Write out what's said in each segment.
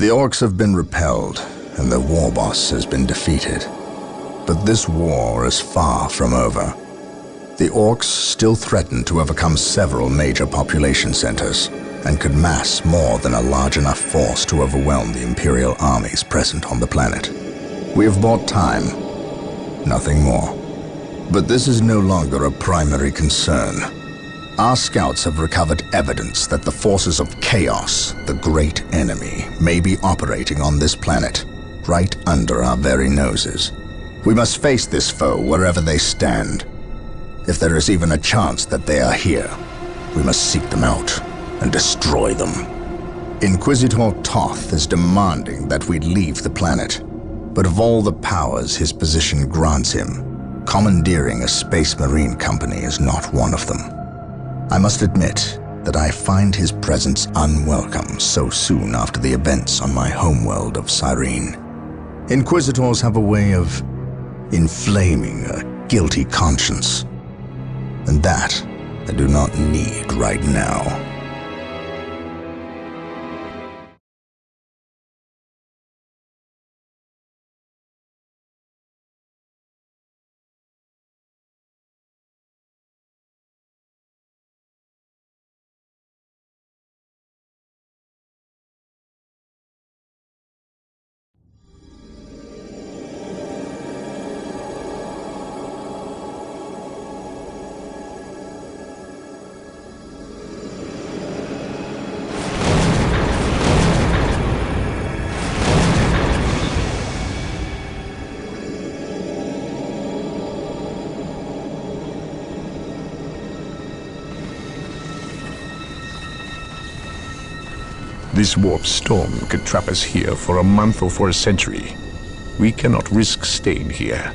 The orcs have been repelled, and the war boss has been defeated. But this war is far from over. The orcs still threaten to overcome several major population centers, and could mass more than a large enough force to overwhelm the Imperial armies present on the planet. We have bought time, nothing more. But this is no longer a primary concern. Our scouts have recovered evidence that the forces of chaos, the great enemy, may be operating on this planet, right under our very noses. We must face this foe wherever they stand. If there is even a chance that they are here, we must seek them out and destroy them. Inquisitor Toth is demanding that we leave the planet, but of all the powers his position grants him, commandeering a space marine company is not one of them. I must admit that I find his presence unwelcome so soon after the events on my homeworld of Cyrene. Inquisitors have a way of inflaming a guilty conscience, and that I do not need right now. This warp storm could trap us here for a month or for a century. We cannot risk staying here.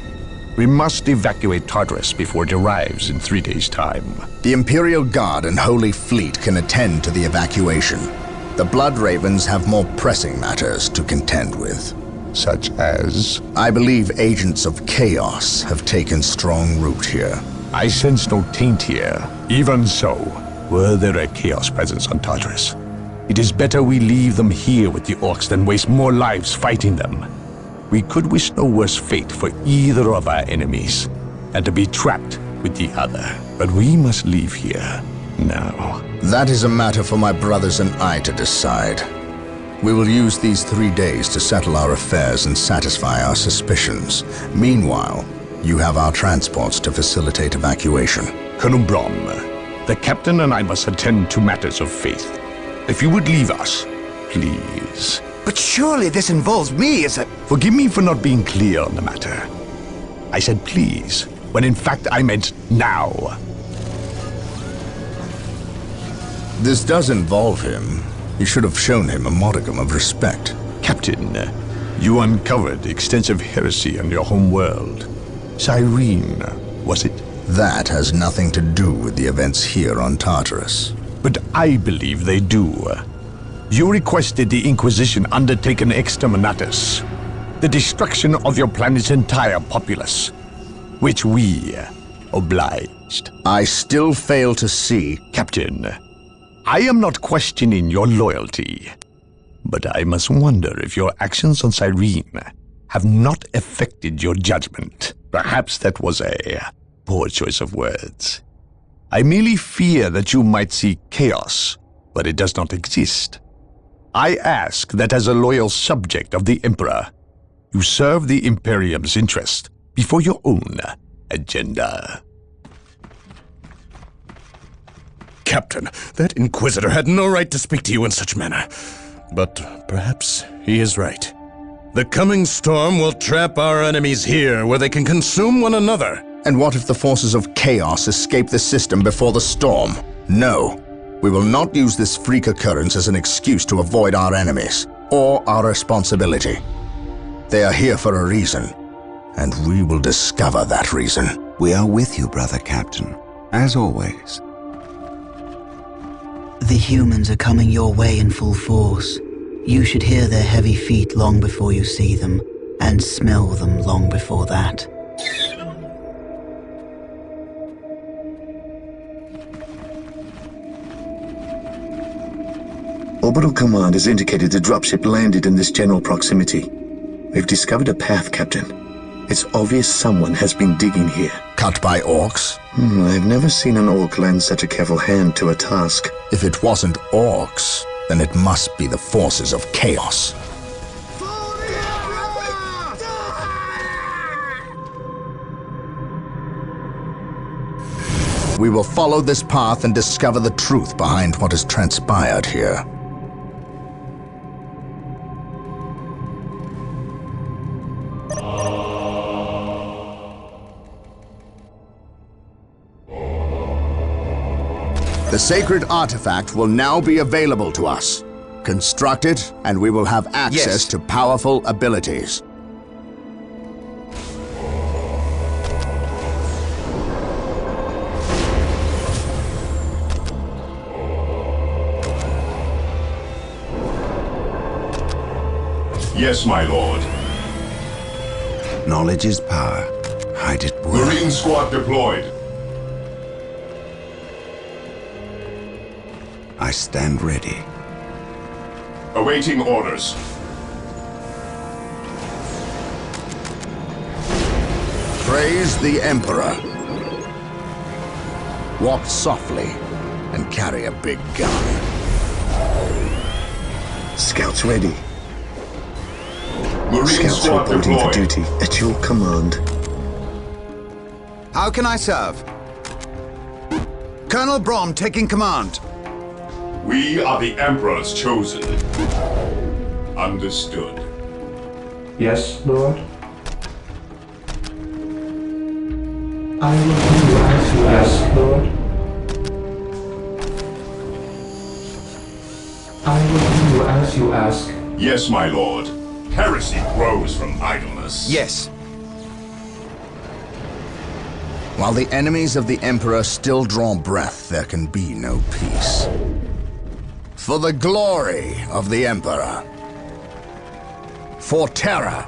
We must evacuate Tartarus before it arrives in 3 days' time. The Imperial Guard and Holy Fleet can attend to the evacuation. The Blood Ravens have more pressing matters to contend with. Such as? I believe agents of chaos have taken strong root here. I sense no taint here. Even so, were there a chaos presence on Tartarus, it is better we leave them here with the orcs than waste more lives fighting them. We could wish no worse fate for either of our enemies, and to be trapped with the other. But we must leave here now. That is a matter for my brothers and I to decide. We will use these 3 days to settle our affairs and satisfy our suspicions. Meanwhile, you have our transports to facilitate evacuation. Colonel Brom, the captain and I must attend to matters of faith. If you would leave us, please. But surely this involves me as a... Forgive me for not being clear on the matter. I said please, when in fact I meant now. This does involve him. You should have shown him a modicum of respect. Captain, you uncovered extensive heresy on your home world. Cyrene, was it? That has nothing to do with the events here on Tartarus. But I believe they do. You requested the Inquisition undertake an exterminatus, the destruction of your planet's entire populace, which we obliged. I still fail to see... Captain, I am not questioning your loyalty, but I must wonder if your actions on Cyrene have not affected your judgment. Perhaps that was a poor choice of words. I merely fear that you might see chaos, but it does not exist. I ask that as a loyal subject of the Emperor, you serve the Imperium's interest before your own agenda. Captain, that Inquisitor had no right to speak to you in such manner. But perhaps he is right. The coming storm will trap our enemies here where they can consume one another. And what if the forces of chaos escape the system before the storm? No. We will not use this freak occurrence as an excuse to avoid our enemies, or our responsibility. They are here for a reason, and we will discover that reason. We are with you, brother Captain, as always. The humans are coming your way in full force. You should hear their heavy feet long before you see them, and smell them long before that. Orbital Command has indicated the dropship landed in this general proximity. We've discovered a path, Captain. It's obvious someone has been digging here. Cut by orcs? I've never seen an orc lend such a careful hand to a task. If it wasn't orcs, then it must be the forces of chaos. We will follow this path and discover the truth behind what has transpired here. The sacred artifact will now be available to us. Construct it, and we will have access to powerful abilities. Yes, my lord. Knowledge is power. Hide it well. Marine squad deployed. I stand ready. Awaiting orders. Praise the Emperor. Walk softly and carry a big gun. Scouts ready. Marine Scouts squad reporting for deployed. duty at your command. How can I serve? Colonel Brom taking command. We are the Emperor's chosen. Understood. Yes, Lord. I will do as you ask, Lord. I will do as you ask. Yes, my lord. Heresy grows from idleness. Yes. While the enemies of the Emperor still draw breath, there can be no peace. For the glory of the Emperor. For terror.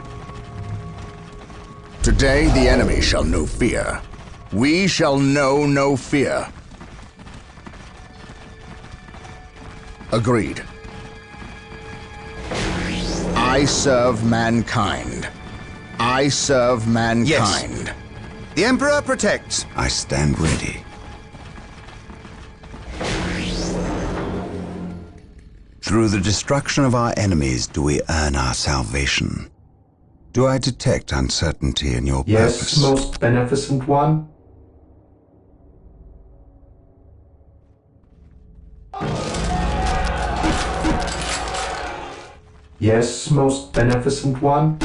Today the enemy shall know fear. We shall know no fear. Agreed. I serve mankind. I serve mankind. The Emperor protects. I stand ready. Through the destruction of our enemies do we earn our salvation. Do I detect uncertainty in your Yes, purpose? most beneficent one. Yes, most beneficent one.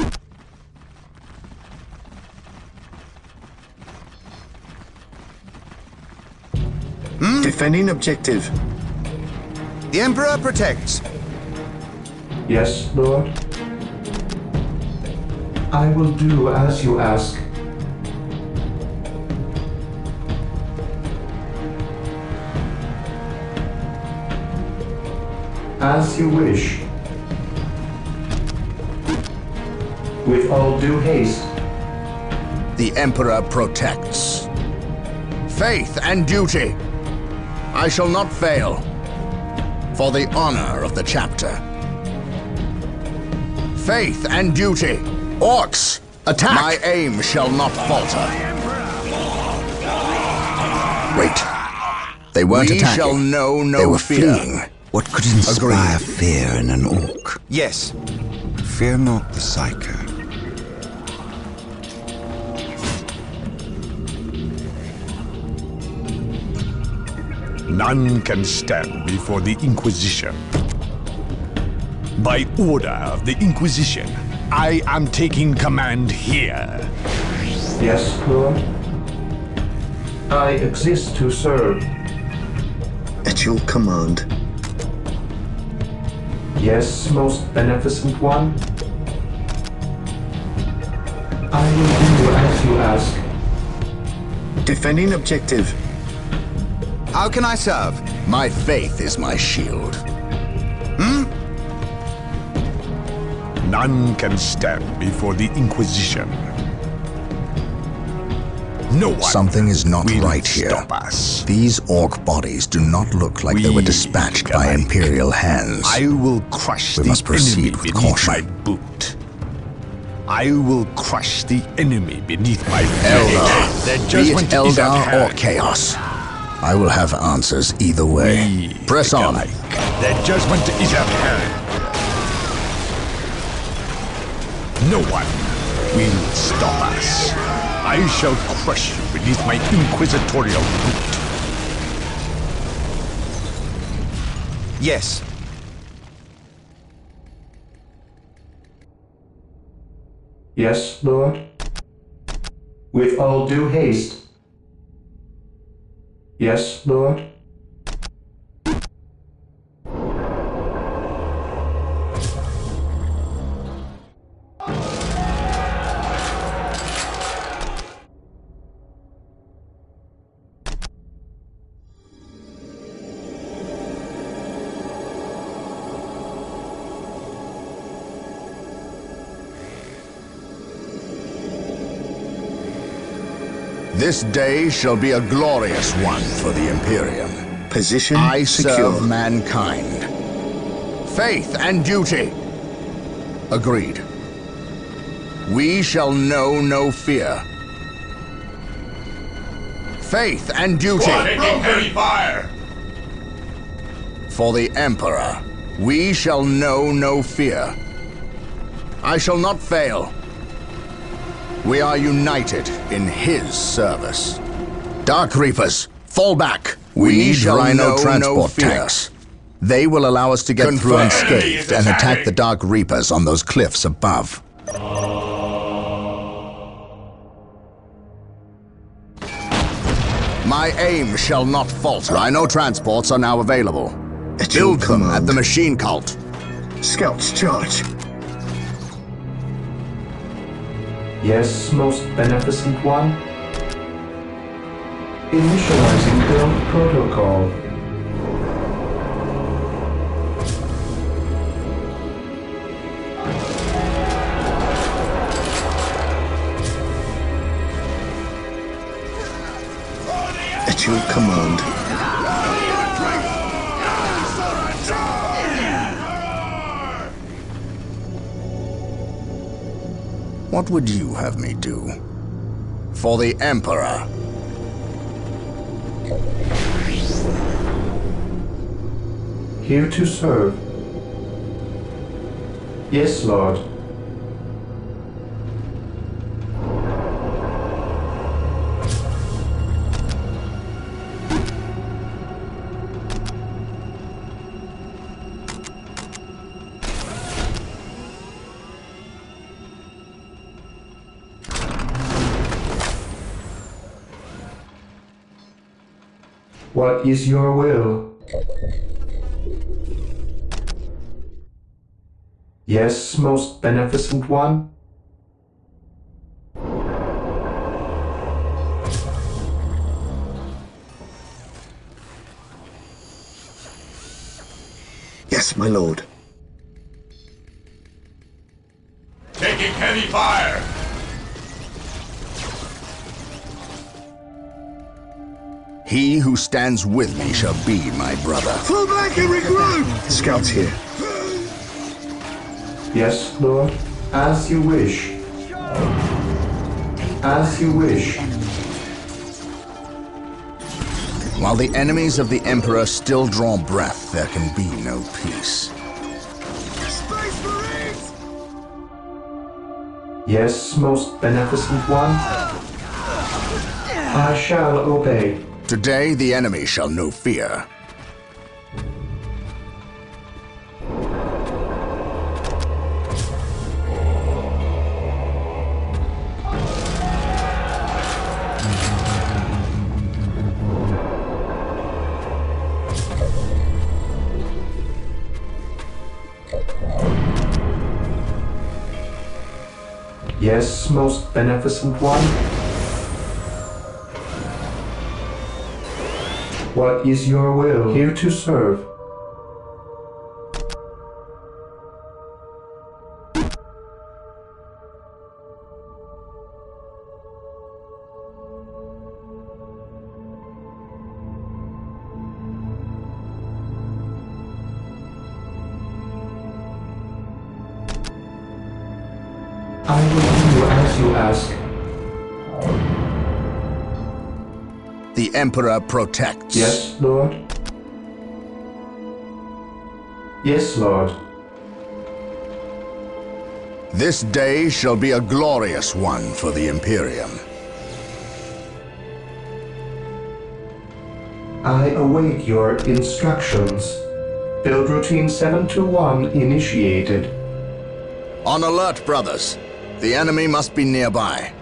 Defending objective. The Emperor protects. Yes, Lord. I will do as you ask. As you wish. With all due haste. The Emperor protects. Faith and duty. I shall not fail. For the honor of the chapter. Faith and duty. Orcs, attack! My aim shall not falter. Wait. They weren't attacking. We shall know no They were fear. fleeing. What could inspire fear in an orc? Yes. Fear not the psycho. None can stand before the Inquisition. By order of the Inquisition, I am taking command here. Yes, Lord. I exist to serve. At your command. Yes, most beneficent one. I will do as you ask. Defending objective. How can I serve? My faith is my shield. None can stand before the Inquisition. No one Something is not will right here. stop us. These orc bodies do not look like they were dispatched by Imperial hands. I will crush We the must proceed enemy with beneath caution. my boot. I will crush the enemy beneath my Eldar, feet. Their be judgment it is at Eldar or hand. Chaos, I will have answers either way. We Press think on. alike. Their judgment is at hand. No one will stop us. I shall crush you beneath my inquisitorial boot. Yes. Yes, Lord? With all due haste. Yes, Lord? This day shall be a glorious one for the Imperium. Position I secure. serve mankind. Faith and duty. Agreed. We shall know no fear. Faith and duty. Taking heavy fire! For the Emperor, we shall know no fear. I shall not fail. We are united in his service. Dark Reapers, fall back. We need Rhino transport tanks. They will allow us to get through unscathed and attack the Dark Reapers on those cliffs above. My aim shall not falter. Rhino transports are now available. At your Build them at command. the machine cult. Scouts charge. Yes, most beneficent one? Initializing build protocol. At your command. What would you have me do? For the Emperor. Here to serve. Yes, Lord. What is your will? Yes, most beneficent one? Yes, my lord. Taking heavy fire! He who stands with me shall be my brother. Fall back and regroup! Scouts here. Yes, Lord. As you wish. As you wish. While the enemies of the Emperor still draw breath, there can be no peace. Yes, most beneficent one? I shall obey. Today the enemy shall know fear. Yes, most beneficent one? What is your will? Here to serve. I will do as you ask. The Emperor protects. Yes, Lord? Yes, Lord. This day shall be a glorious one for the Imperium. I await your instructions. Build routine 721 initiated. On alert, brothers. The enemy must be nearby.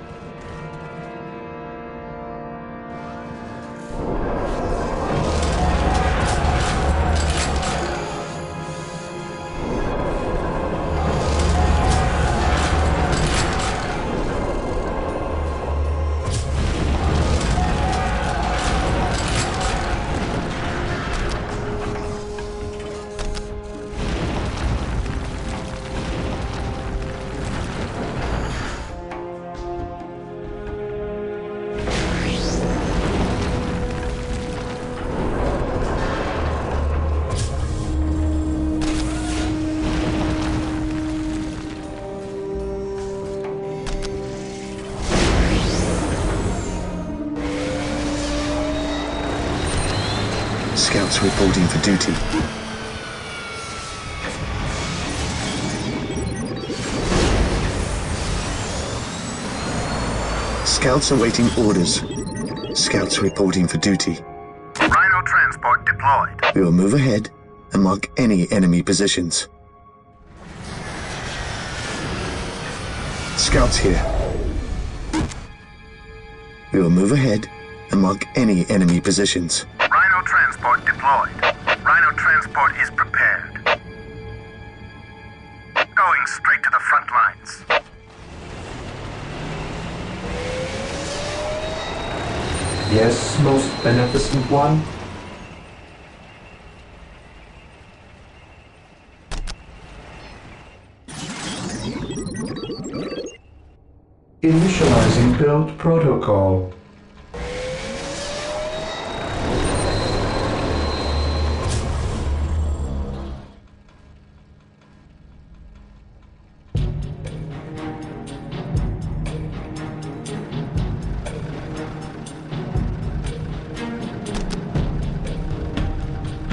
Scouts reporting for duty. Scouts awaiting orders. Scouts reporting for duty. Rhino transport deployed. We will move ahead and mark any enemy positions. Scouts here. We will move ahead and mark any enemy positions. Rhino transport deployed. Rhino transport is prepared. Going straight to the front lines. Yes, most beneficent one. Initializing build protocol.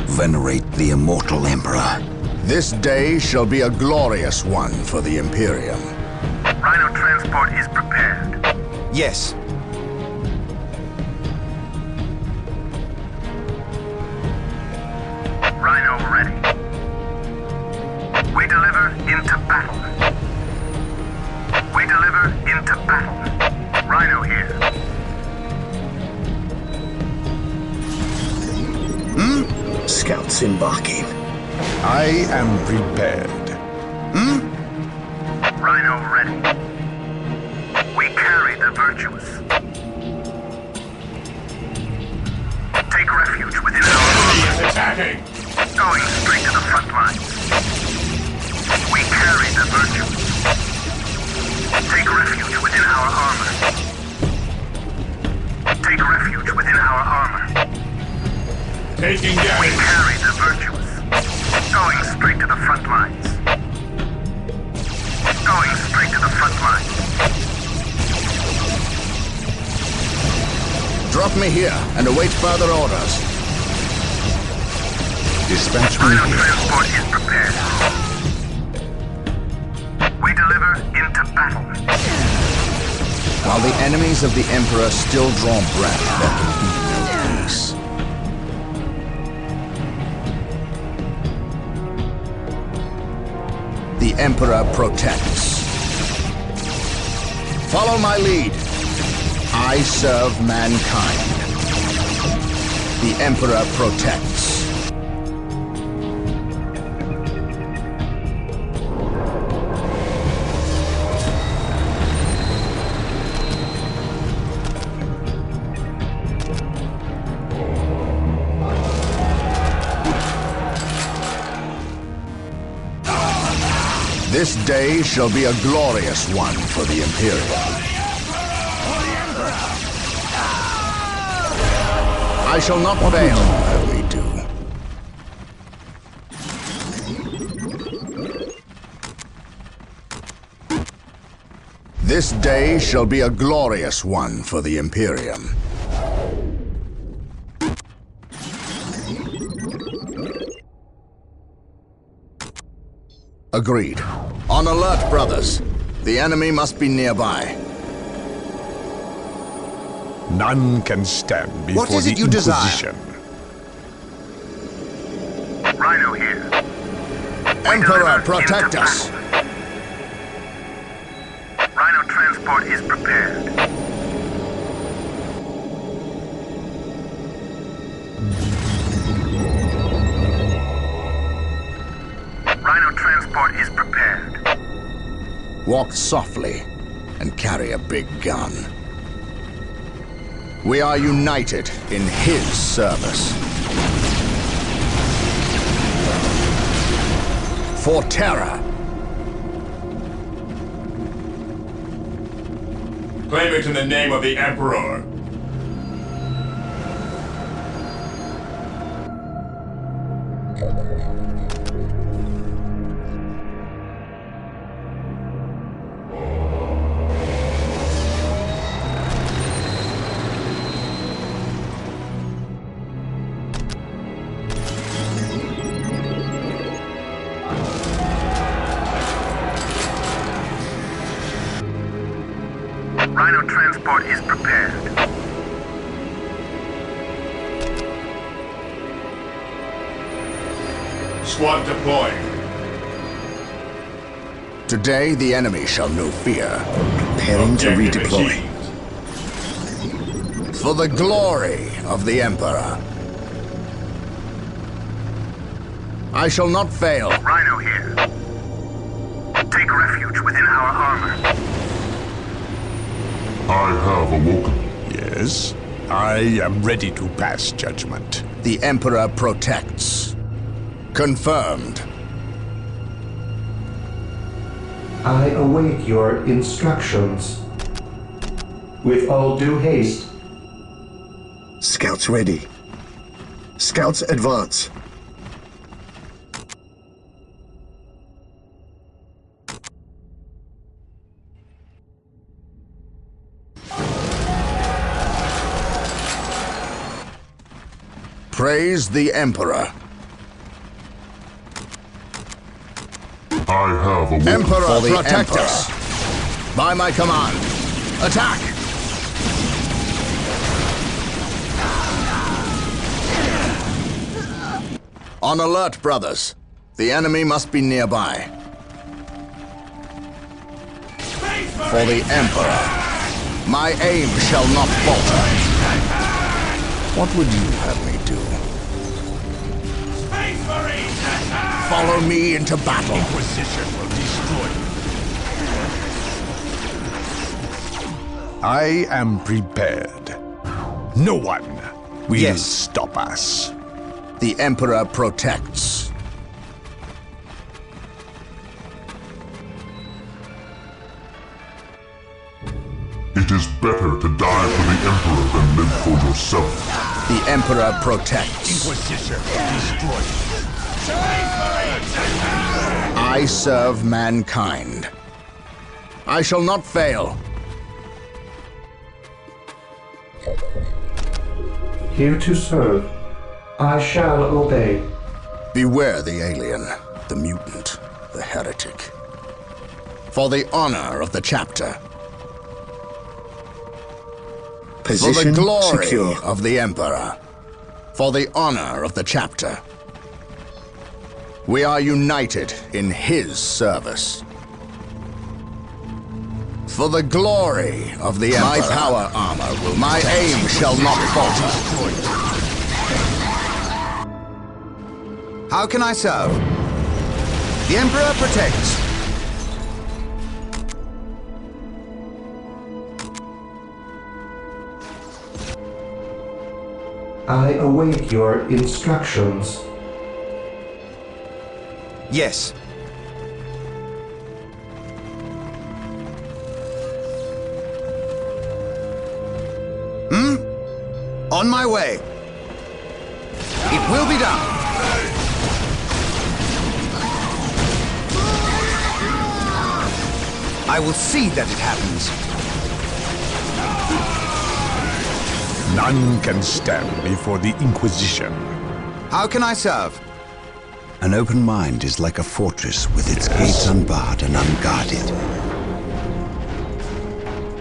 Venerate the immortal Emperor. This day shall be a glorious one for the Imperium. Rhino transport is prepared. Yes. Rhino ready. We deliver into battle. We deliver into battle. Rhino here. Scouts embarking. I am prepared. Rhino ready. We carry the virtuous. Take refuge within our He armor. is attacking! Going straight to the front lines. We carry the virtuous. Take refuge within our armor. Take refuge within our armor. Taking We damage! carry the virtuous. Going straight to the front lines. Going straight to the front lines. Drop me here and await further orders. Dispatch me Rhino here. transport is prepared. We deliver into battle. While the enemies of the Emperor still draw breath, there can be no peace. The Emperor protects. Follow my lead. I serve mankind. The Emperor protects. This day shall be a glorious one for the Imperium. I shall not fail, only do. This day shall be a glorious one for the Imperium. Agreed. On alert, brothers. The enemy must be nearby. None can stand before What is the it you desire? Inquisition. Rhino here. Emperor, protect us! Rhino transport is prepared. Rhino transport is prepared. Walk softly and carry a big gun. We are united in his service. For Terra. Claim it in the name of the Emperor. Rhino transport is prepared. Squad deploying. Today the enemy shall know fear. Preparing to Objective redeploy. achieved. For the glory of the Emperor. I shall not fail. Rhino here. Take refuge within our armor. I have awoken. Yes, I am ready to pass judgment. The Emperor protects. Confirmed. I await your instructions. With all due haste. Scouts ready. Scouts advance. Praise the Emperor. I have awoken. Emperor, for the protect Emperor. us. By my command. Attack! On alert, brothers. The enemy must be nearby. For the Emperor. My aim shall not falter. What would you have me do? Follow me into battle. Inquisition will destroy you. I am prepared. No one will stop us. The Emperor protects. It is better to die for the Emperor than live for yourself. The Emperor protects. Inquisition will destroy you. I serve mankind. I shall not fail. Here to serve. I shall obey. Beware the alien, the mutant, the heretic. For the honor of the chapter. For the Position glory secure. of the Emperor. For the honor of the chapter. We are united in his service. For the glory of the Emperor. My power armor will my aim shall not falter. How can I serve? The Emperor protects. I await your instructions. Yes. On my way. It will be done. I I will see that it happens. None can stand before the Inquisition. How can I serve? An open mind is like a fortress with its gates unbarred and unguarded.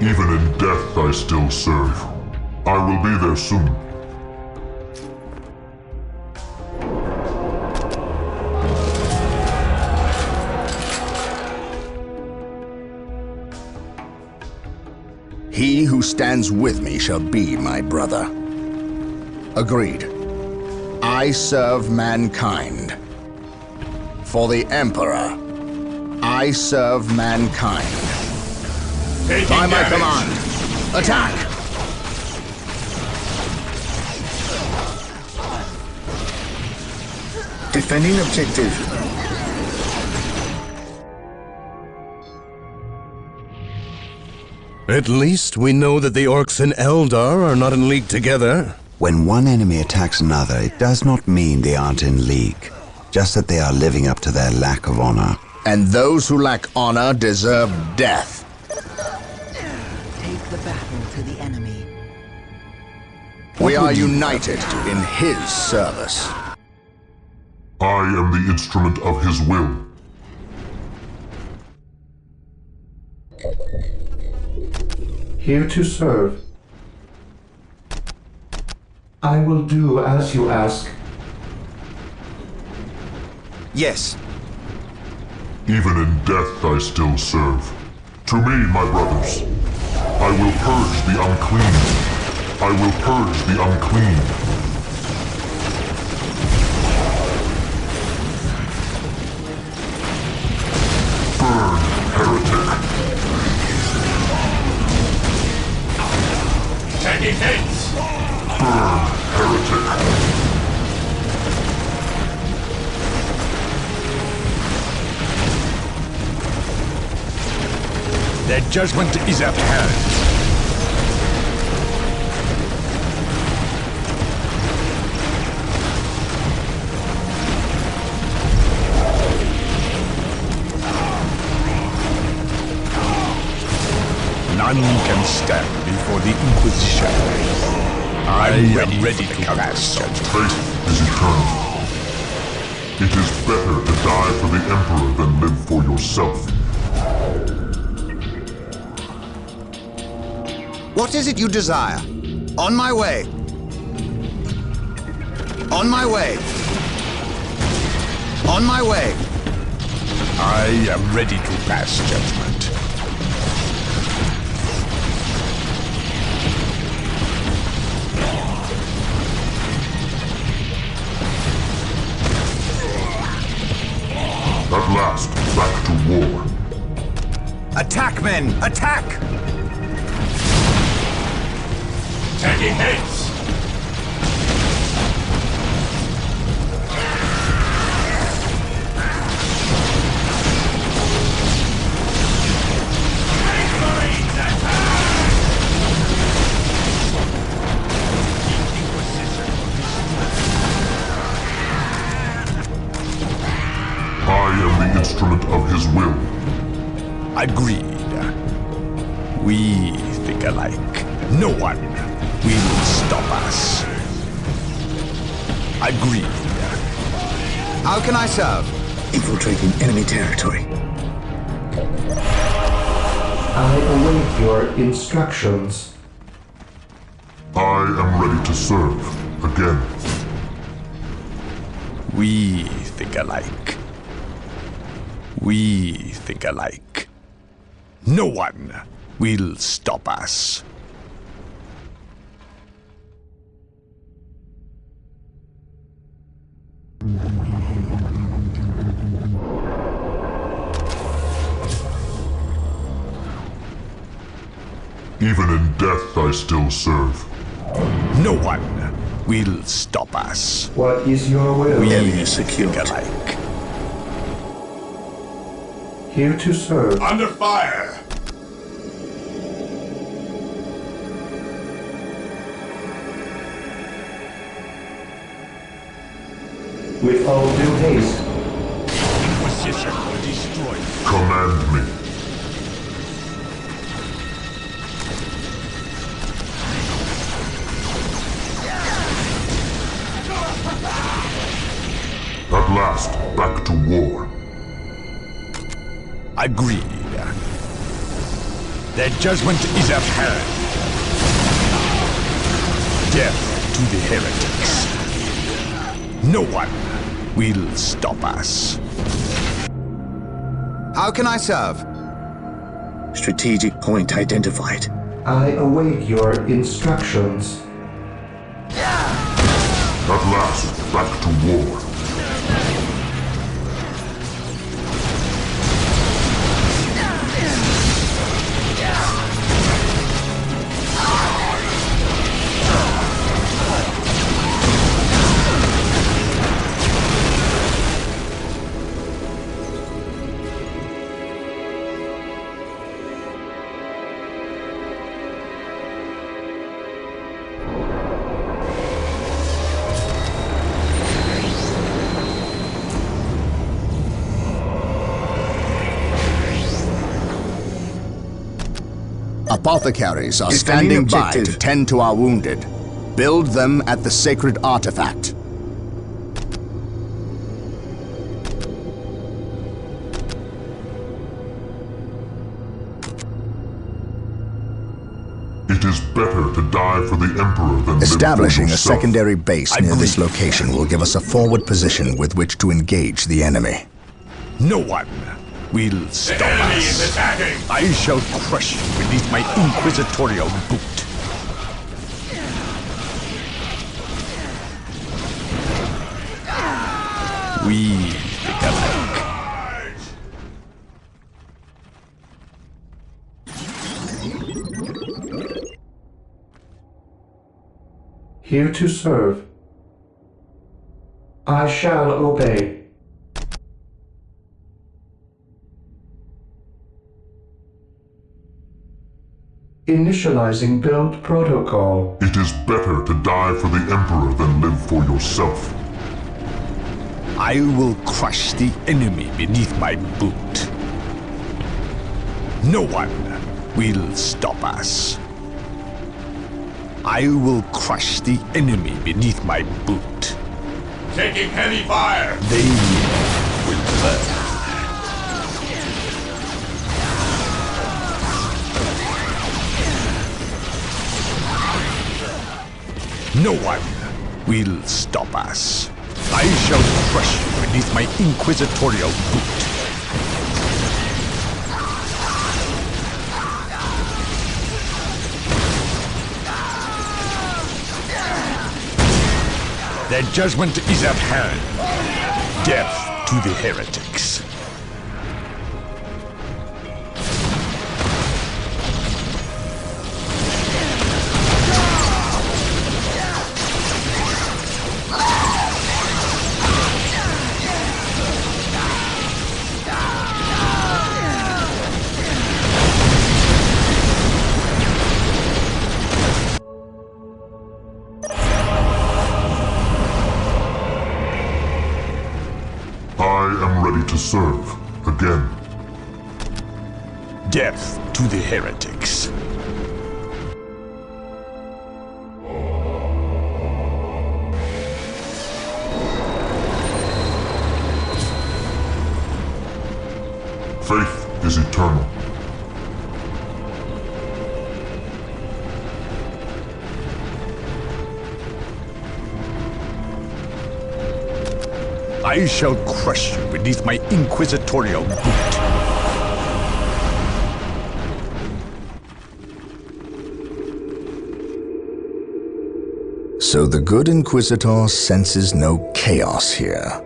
Even in death I still serve. I will be there soon. He who stands with me shall be my brother. Agreed. I serve mankind. For the Emperor, I serve mankind. By my command, attack! Defending objective. At least we know that the orcs in Eldar are not in league together. When one enemy attacks another, it does not mean they aren't in league. Just that they are living up to their lack of honor. And those who lack honor deserve death. Take the battle to the enemy. We are united in his service. I am the instrument of his will. Here to serve. I will do as you ask. Yes. Even in death I still serve. To me, my brothers, I will purge the unclean. I will purge the unclean. Burn, heretic. Taking hits! Burn, heretic. Their judgment is at hand. None can stand before the Inquisition. I am ready to pass judgment. Fate is eternal. It is better to die for the Emperor than live for yourself. What is it you desire? On my way. On my way. On my way. I am ready to pass judgment. At last, back to war. Attack, men! Attack! Taking hits! I am the instrument of his will. Agreed. We think alike. No one will stop us. Agreed. How can I serve? Infiltrating enemy territory. I await your instructions. I am ready to serve. Again. We think alike. We think alike. No one will stop us. Even in death I still serve. No one will stop us. What is your will? We Area secured. think alike. Here to serve. Under fire! With all due haste. Inquisition will destroy you. Command me. last, back to war. Agreed. Their judgment is at hand. Death to the heretics. No one will stop us. How can I serve? Strategic point identified. I await your instructions. At last, back to war. Apothecaries are Defending standing by objective. to tend to our wounded. Build them at the sacred artifact. It is better to die for the Emperor than Establishing live a for yourself. secondary base near this location will give us a forward position with which to engage the enemy. No one will stop us. I shall crush you beneath my inquisitorial boot. We think alike. Here to serve. I shall obey. Initializing build protocol. It is better to die for the Emperor than live for yourself. I will crush the enemy beneath my boot. No one will stop us. I will crush the enemy beneath my boot. Taking heavy fire! They will burn. No one will stop us. I shall crush you beneath my inquisitorial boot. Their judgment is at hand. Death to the heretics. I am ready to serve, again. Death to the heretics. Faith is eternal. I shall crush you beneath my inquisitorial boot. So the good Inquisitor senses no chaos here.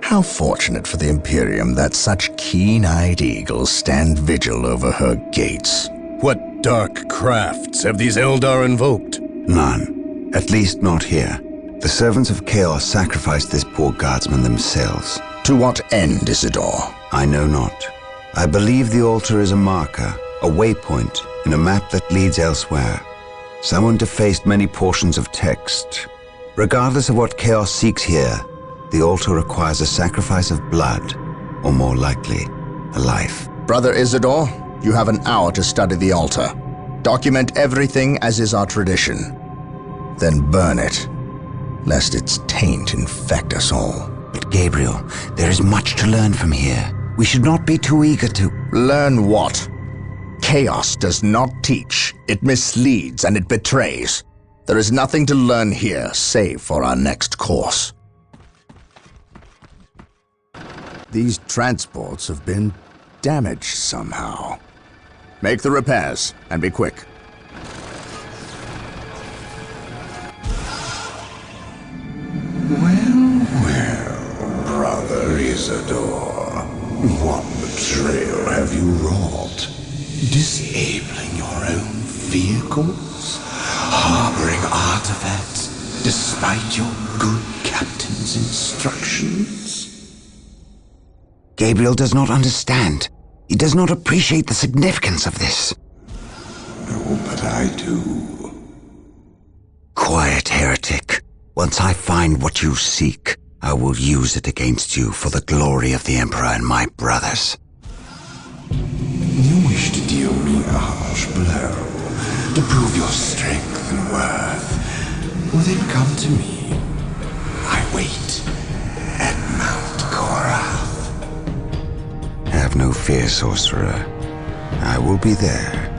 How fortunate for the Imperium that such keen-eyed eagles stand vigil over her gates. What dark crafts have these Eldar invoked? None. At least not here. The servants of Chaos sacrificed this poor guardsman themselves. To what end, Isidore? I know not. I believe the altar is a marker, a waypoint, in a map that leads elsewhere. Someone defaced many portions of text. Regardless of what Chaos seeks here, the altar requires a sacrifice of blood, or more likely, a life. Brother Isidore, you have an hour to study the altar. Document everything as is our tradition. Then burn it, lest its taint infect us all. But Gabriel, there is much to learn from here. We should not be too eager to... Learn what? Chaos does not teach. It misleads and it betrays. There is nothing to learn here, save for our next course. These transports have been damaged somehow. Make the repairs, and be quick. Well, Brother Isidore, what betrayal have you wrought? Disabling your own vehicles? Harboring artifacts despite your good captain's instructions? Gabriel does not understand. He does not appreciate the significance of this. No, but I do. Quiet, heretic. Once I find what you seek, I will use it against you for the glory of the Emperor and my brothers. You wish to deal me a harsh blow, to prove your strength and worth. Well, then come to me. I wait at Mount Korath. Have no fear, sorcerer. I will be there.